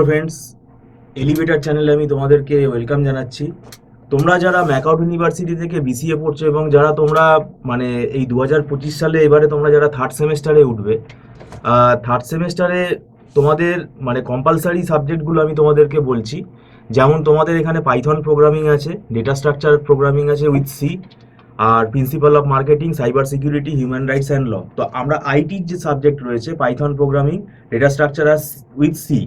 Hello friends, elevator চ্যানেলে আমি তোমাদেরকে ওয়েলকাম জানাচ্ছি। তোমরা যারা ম্যাকআউট ইউনিভার্সিটি থেকে বিসিএ পড়ছো এবং যারা তোমরা মানে এই 2025 সালে এবারে তোমরা যারা থার্ড সেমেস্টারে উঠবে, থার্ড সেমেস্টারে তোমাদের মানে কম্পালসারি সাবজেক্টগুলো আমি তোমাদেরকে বলছি। যেমন তোমাদের এখানে পাইথন প্রোগ্রামিং আছে, ডেটা স্ট্রাকচার প্রোগ্রামিং আছে উইথ সি, আর principal of marketing, cyber security, human rights and law. তো আমরা আইটির যে সাবজেক্ট রয়েছে পাইথন প্রোগ্রামিং, ডেটা স্ট্রাকচার আর উইথ সি,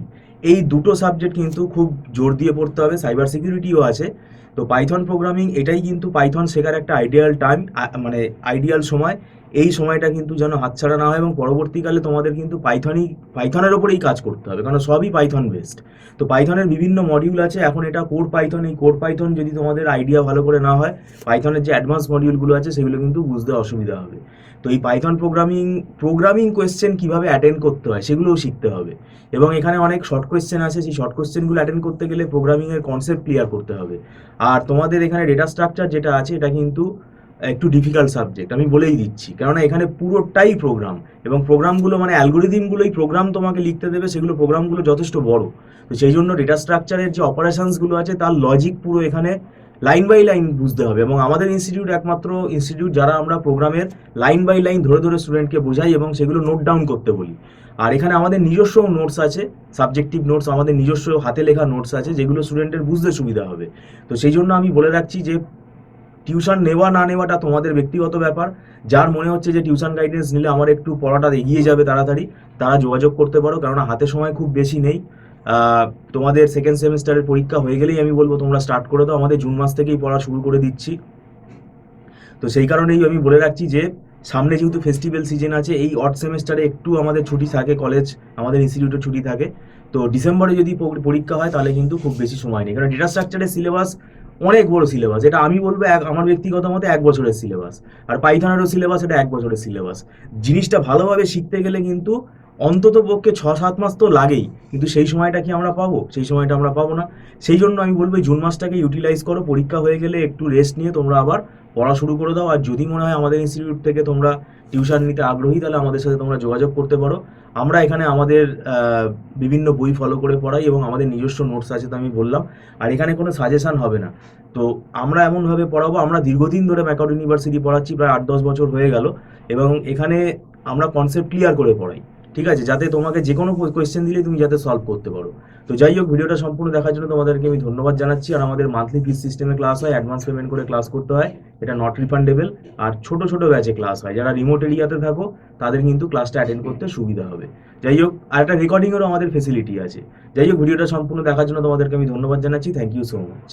এই দুটো সাবজেক্ট কিন্তু খুব জোর দিয়ে পড়তে হবে। সাইবার সিকিউরিটিও আছে। তো পাইথন প্রোগ্রামিং এটাই কিন্তু পাইথন শেখার একটা আইডিয়াল টাইম, মানে আইডিয়াল সময়। এই সময়টা কিন্তু যেন হাতছাড়া না হয় এবং পরবর্তীকালে তোমাদের কিন্তু পাইথনের ওপরেই কাজ করতে হবে, কারণ সবই পাইথন বেসড। তো পাইথনের বিভিন্ন মডিউল আছে। এখন এটা কোর পাইথন, এই কোর পাইথন যদি তোমাদের আইডিয়া ভালো করে না হয়, পাইথনের যে অ্যাডভান্স মডিউলগুলো আছে সেগুলো কিন্তু বুঝতে অসুবিধা হবে। তো এই পাইথন প্রোগ্রামিং কোয়েশ্চেন কীভাবে অ্যাটেন্ড করতে হয় সেগুলোও শিখতে হবে। এবং এখানে অনেক শর্ট কোয়েশ্চেন আছে, সেই শর্ট কোয়েশ্চেনগুলো অ্যাটেন্ড করতে গেলে প্রোগ্রামিংয়ের কনসেপ্ট ক্লিয়ার করতে হবে। আর তোমাদের এখানে ডেটা স্ট্রাকচার যেটা আছে এটা কিন্তু একটু ডিফিকাল্ট সাবজেক্ট, আমি বলেই দিচ্ছি, কেননা এখানে পুরোটাই প্রোগ্রাম। এবং প্রোগ্রামগুলো মানে অ্যালগোরিদিমগুলোই প্রোগ্রাম তোমাকে লিখতে দেবে, সেগুলো প্রোগ্রামগুলো যথেষ্ট বড়। তো সেই জন্য ডেটা স্ট্রাকচারের যে অপারেশনসগুলো আছে তার লজিক পুরো এখানে লাইন বাই লাইন বুঝতে হবে। এবং আমাদের ইনস্টিটিউট একমাত্র ইনস্টিটিউট যারা আমরা প্রোগ্রামের লাইন বাই লাইন ধরে ধরে স্টুডেন্টকে বোঝাই এবং সেগুলো নোট ডাউন করতে বলি। আর এখানে আমাদের নিজস্ব নোটস আছে, সাবজেক্টিভ নোটস, আমাদের নিজস্ব হাতে লেখা নোটস আছে, যেগুলো স্টুডেন্টের বুঝতে সুবিধা হবে। তো সেই জন্য আমি বলে রাখছি যে টিউশন নেওয়া না নেওয়াটা তোমাদের ব্যক্তিগত ব্যাপার। যার মনে হচ্ছে যে টিউশন গাইডেন্স নিলে আমার একটু পড়াটা এগিয়ে যাবে তাড়াতাড়ি, তারা যোগাযোগ করতে পারো, কেননা হাতে সময় খুব বেশি নেই। তোমাদের সেকেন্ড সেমিস্টারের পরীক্ষা হয়ে গেলেই আমি বলবো তোমরা স্টার্ট করে দাও, আমাদের জুন মাস থেকেই পড়া শুরু করে দিচ্ছি। তো সেই কারণেই আমি বলে রাখছি যে সামনে যেহেতু ফেস্টিভ্যাল সিজন আছে, এই অড সেমেস্টারে একটু আমাদের ছুটি থাকে, কলেজ আমাদের ইনস্টিটিউটের ছুটি থাকে। তো ডিসেম্বরে যদি পরীক্ষা হয় তাহলে কিন্তু খুব বেশি সময় নেই, কারণ ডেটা স্ট্রাকচারের সিলেবাস অনেক বড় সিলেবাস। এটা আমি বলবো আমার ব্যক্তিগত মতে 1 বছরের সিলেবাস। আর পাইথনেরও সিলেবাস, এটা 1 বছরের সিলেবাস। জিনিসটা ভালোভাবে শিখতে গেলে কিন্তু অন্তত পক্ষে 6-7 মাস তো লাগেই, কিন্তু সেই সময়টা কি আমরা পাবো? সেই সময়টা আমরা পাবো না। সেই জন্য আমি বলবো এই জুন মাসটাকে ইউটিলাইজ করো, পরীক্ষা হয়ে গেলে একটু রেস্ট নিয়ে তোমরা আবার পড়া শুরু করে দাও। আর যদি মনে হয় আমাদের ইনস্টিটিউট থেকে তোমরা টিউশন নিতে আগ্রহী, তাহলে আমাদের সাথে তোমরা যোগাযোগ করতে পারো। আমরা এখানে আমাদের বিভিন্ন বই ফলো করে পড়াই এবং আমাদের নিজস্ব নোটস আছে, তো আমি বললাম। আর এখানে কোনো সাজেশান হবে না। তো আমরা এমনভাবে পড়াবো, আমরা দীর্ঘদিন ধরে ম্যাকআউট ইউনিভার্সিটি পড়াচ্ছি, প্রায় 8-10 বছর হয়ে গেল। এবং এখানে আমরা কনসেপ্ট ক্লিয়ার করে পড়াই, ঠিক আছে, যাতে তোমাকে যে কোনো কোয়েশ্চেন দিলে তুমি যাতে সলভ করতে পারো। তো যাই হোক, ভিডিওটা সম্পূর্ণ দেখার জন্য তোমাদেরকে আমি ধন্যবাদ জানাচ্ছি। আর আমাদের মান্থলি ফিস সিস্টেমে ক্লাস হয়, অ্যাডভান্স পেমেন্ট করে ক্লাস করতে হয়, এটা নট রিফান্ডেবল। আর ছোট ছোট ব্যাচে ক্লাস হয়, যারা রিমোট এরিয়াতে থাকো তাদের কিন্তু ক্লাসটা অ্যাটেন্ড করতে সুবিধা হবে। যাই হোক, আর একটা রেকর্ডিংয়েরও আমাদের ফেসিলিটি আছে। যাই হোক, ভিডিওটা সম্পূর্ণ দেখার জন্য তোমাদেরকে আমি ধন্যবাদ জানাচ্ছি। Thank you so much.